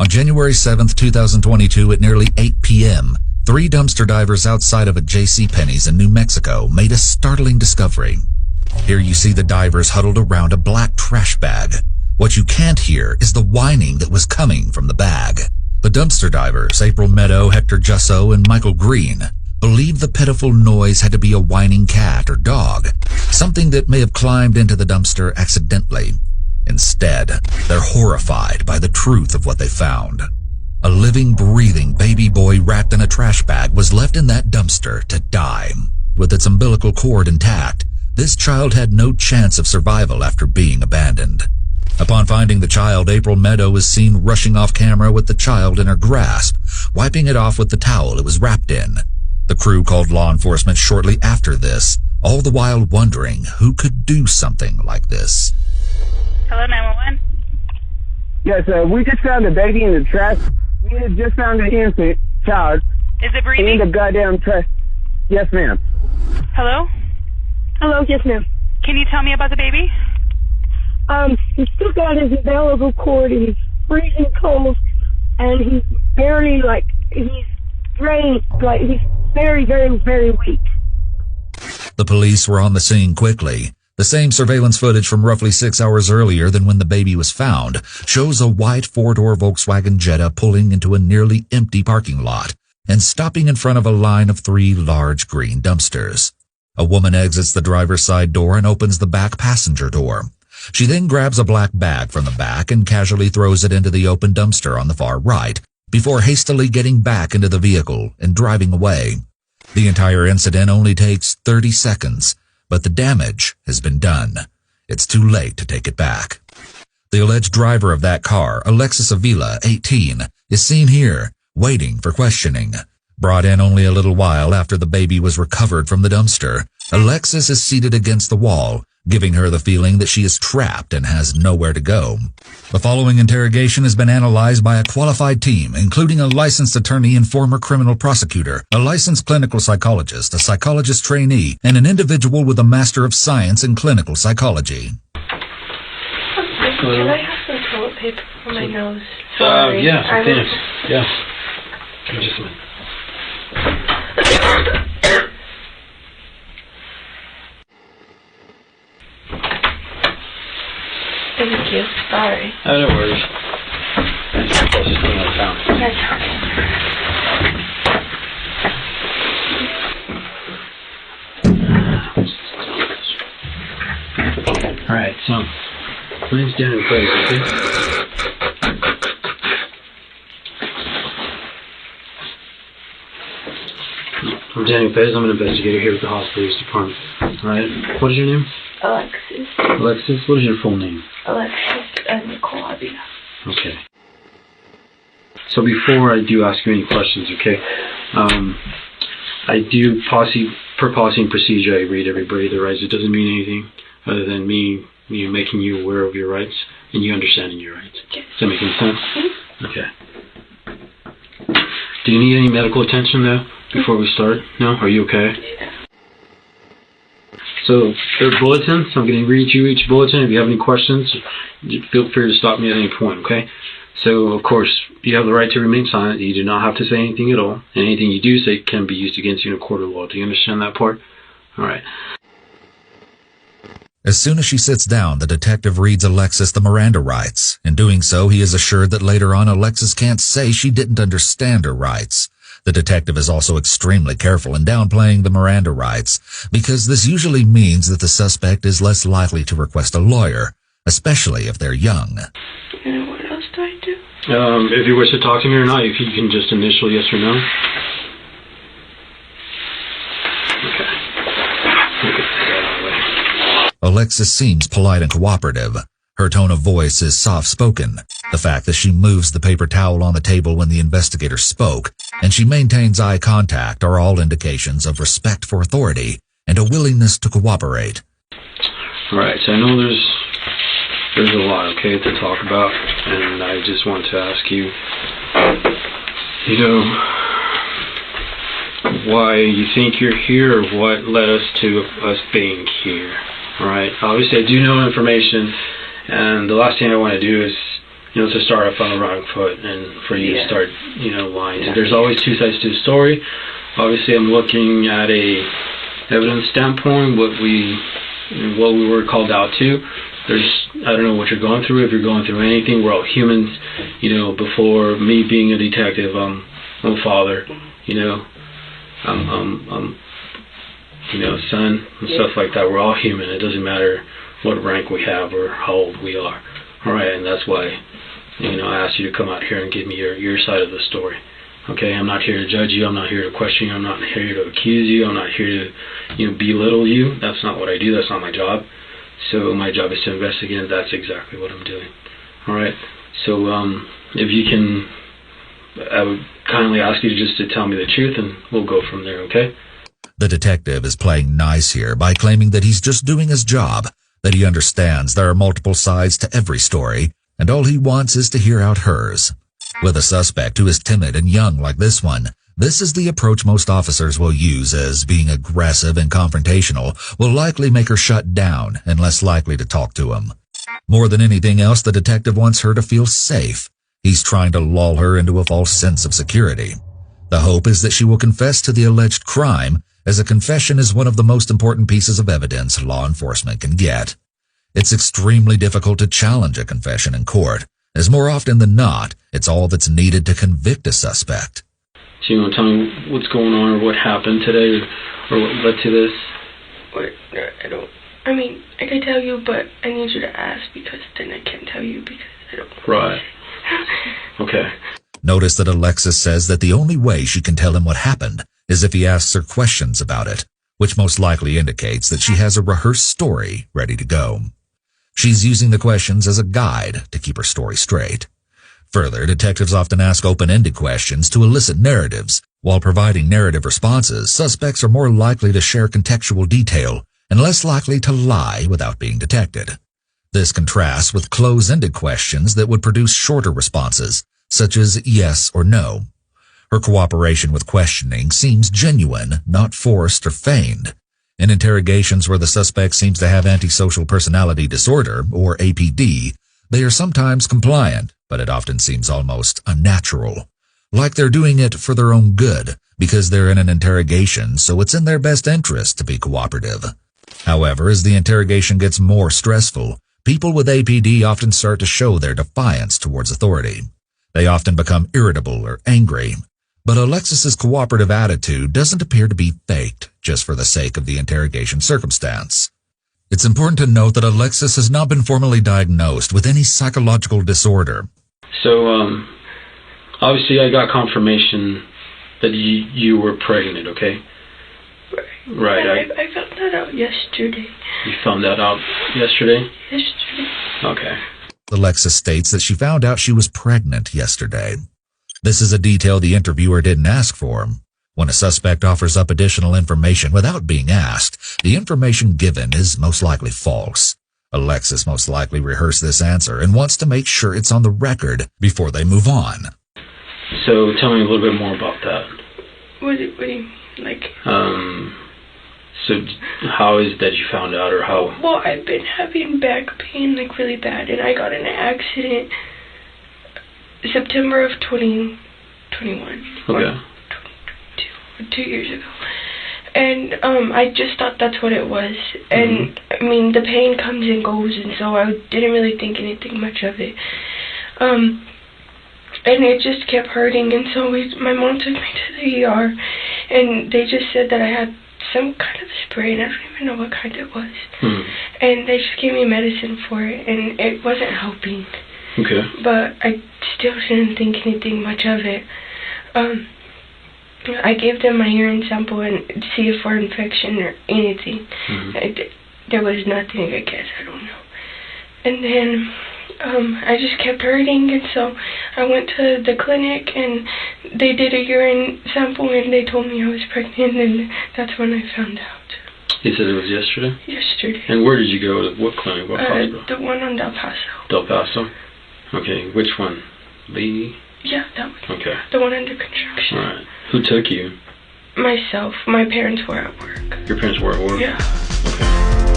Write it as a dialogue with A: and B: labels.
A: On January 7th, 2022 at nearly 8 p.m., 3 dumpster divers outside of a JCPenney's in New Mexico made a startling discovery. Here you see the divers huddled around a black trash bag. What you can't hear is the whining that was coming from the bag. The dumpster divers, April Meadow, Hector Jusso, and Michael Green, believed the pitiful noise had to be a whining cat or dog, something that may have climbed into the dumpster accidentally. Instead, they're horrified by the truth of what they found. A living, breathing baby boy wrapped in a trash bag was left in that dumpster to die. With its umbilical cord intact, this child had no chance of survival after being abandoned. Upon finding the child, April Meadow is seen rushing off camera with the child in her grasp, wiping it off with the towel it was wrapped in. The crew called law enforcement shortly after this, all the while wondering who could do something like this.
B: Hello, 911?
C: Yes, we just found a baby in the trash. We had just found an infant child.
B: Is it breathing?
C: In the goddamn trash. Yes, ma'am.
B: Hello?
D: Hello, yes, ma'am.
B: Can you tell me about the baby?
D: He's still got his umbilical cord, and he's freezing cold, and he's barely, he's drained, he's very, very, very weak.
A: The police were on the scene quickly. The same surveillance footage from roughly 6 hours earlier than when the baby was found shows a white 4-door Volkswagen Jetta pulling into a nearly empty parking lot and stopping in front of a line of 3 large green dumpsters. A woman exits the driver's side door and opens the back passenger door. She then grabs a black bag from the back and casually throws it into the open dumpster on the far right, before hastily getting back into the vehicle and driving away. The entire incident only takes 30 seconds, but the damage has been done. It's too late to take it back. The alleged driver of that car, Alexis Avila, 18, is seen here, waiting for questioning. Brought in only a little while after the baby was recovered from the dumpster, Alexis is seated against the wall, giving her the feeling that she is trapped and has nowhere to go. The following interrogation has been analyzed by a qualified team, including a licensed attorney and former criminal prosecutor, a licensed clinical psychologist, a psychologist trainee, and an individual with a Master of Science in Clinical Psychology.
D: Can I have some toilet paper for my nose?
E: Yeah, thanks. Yeah. Just a minute.
D: Thank you. Sorry.
E: Oh, no worries. That's the closest thing I found. Alright, so, please down in place, okay? I'm Daniel Pez. I'm an investigator here at the Hospitals Department. Alright, what is your name?
D: Alexis.
E: Alexis, what is your full name?
D: Alexis Nicole Avila.
E: Okay. So before I do ask you any questions, okay, I do per policy and procedure, I read everybody their rights. It doesn't mean anything other than me making you aware of your rights and you understanding your rights.
D: Okay.
E: Does that make any sense? Mm-hmm. Okay. Do you need any medical attention though before we start? No? Are you okay?
D: Yeah.
E: So there are bulletins. I'm going to read you each bulletin. If you have any questions, feel free to stop me at any point, okay? So, of course, you have the right to remain silent. You do not have to say anything at all. And anything you do say can be used against you in a court of law. Do you understand that part? All right.
A: As soon as she sits down, the detective reads Alexis the Miranda rights. In doing so, he is assured that later on Alexis can't say she didn't understand her rights. The detective is also extremely careful in downplaying the Miranda rights, because this usually means that the suspect is less likely to request a lawyer, especially if they're young.
D: And what else do I do?
E: If you wish to talk to me or not, you can just initial yes or no. Okay.
A: Alexis seems polite and cooperative. Her tone of voice is soft-spoken. The fact that she moves the paper towel on the table when the investigator spoke, and she maintains eye contact are all indications of respect for authority and a willingness to cooperate.
E: Alright, so I know there's a lot, okay, to talk about, and I just want to ask you, why you think you're here, or what led us to us being here. Alright, obviously I do know information, and the last thing I want to do is to start off on the wrong foot and for you to start, lying. So there's always two sides to the story. Obviously, I'm looking at a evidence standpoint, what we were called out to. I don't know what you're going through. If you're going through anything, we're all humans. Before me being a detective, I'm a father. I'm son and stuff like that. We're all human. It doesn't matter what rank we have or how old we are. All right, and that's why, I asked you to come out here and give me your side of the story. Okay, I'm not here to judge you. I'm not here to question you. I'm not here to accuse you. I'm not here to, belittle you. That's not what I do. That's not my job. So my job is to investigate, and that's exactly what I'm doing. All right. So if you can, I would kindly ask you just to tell me the truth, and we'll go from there. Okay?
A: The detective is playing nice here by claiming that he's just doing his job, that he understands there are multiple sides to every story, and all he wants is to hear out hers. With a suspect who is timid and young like this one, this is the approach most officers will use, as being aggressive and confrontational will likely make her shut down and less likely to talk to him. More than anything else, the detective wants her to feel safe. He's trying to lull her into a false sense of security. The hope is that she will confess to the alleged crime, as a confession is one of the most important pieces of evidence law enforcement can get. It's extremely difficult to challenge a confession in court, as more often than not, it's all that's needed to convict a suspect.
E: So you want to tell me what's going on or what happened today or what led to this?
F: I can tell you, but I need you to ask, because then I can't tell you because I don't know.
E: Right. Okay.
A: Notice that Alexis says that the only way she can tell him what happened is if he asks her questions about it, which most likely indicates that she has a rehearsed story ready to go. She's using the questions as a guide to keep her story straight. Further, detectives often ask open-ended questions to elicit narratives. While providing narrative responses, suspects are more likely to share contextual detail and less likely to lie without being detected. This contrasts with close-ended questions that would produce shorter responses, such as yes or no. Her cooperation with questioning seems genuine, not forced or feigned. In interrogations where the suspect seems to have antisocial personality disorder, or APD, they are sometimes compliant, but it often seems almost unnatural. Like they're doing it for their own good, because they're in an interrogation, so it's in their best interest to be cooperative. However, as the interrogation gets more stressful, people with APD often start to show their defiance towards authority. They often become irritable or angry. But Alexis's cooperative attitude doesn't appear to be faked just for the sake of the interrogation circumstance. It's important to note that Alexis has not been formally diagnosed with any psychological disorder.
E: So, obviously I got confirmation that you were pregnant, okay? Right.
F: I found that out yesterday.
E: You found that out yesterday?
F: Yesterday.
E: Okay.
A: Alexis states that she found out she was pregnant yesterday. This is a detail the interviewer didn't ask for. When a suspect offers up additional information without being asked, the information given is most likely false. Alexis most likely rehearsed this answer and wants to make sure it's on the record before they move on.
E: So tell me a little bit more about that.
F: What do you mean? Like?
E: So how is that you found out, or how?
F: Well, I've been having back pain, like really bad, and I got in an accident September of 2021.
E: Okay.
F: 2 years ago. And I just thought that's what it was. And I mean, the pain comes and goes, and so I didn't really think anything much of it. And it just kept hurting, and so my mom took me to the ER, and they just said that I had some kind of spray, and I don't even know what kind it was. And they just gave me medicine for it, and it wasn't helping.
E: Okay.
F: But I still didn't think anything much of it. I gave them my urine sample and see if for infection or anything. There was nothing, I guess, I don't know. And then I just kept hurting, and so I went to the clinic, and they did a urine sample, and they told me I was pregnant, and that's when I found out.
E: You said it was yesterday?
F: Yesterday.
E: And where did you go? To what clinic? What hospital?
F: The one on Del Paso.
E: Del Paso? Okay, which one? Lee?
F: Yeah, that one.
E: Okay.
F: The one under construction.
E: Alright. Who took you?
F: Myself. My parents were at work.
E: Your parents were at work?
F: Yeah.
E: Okay.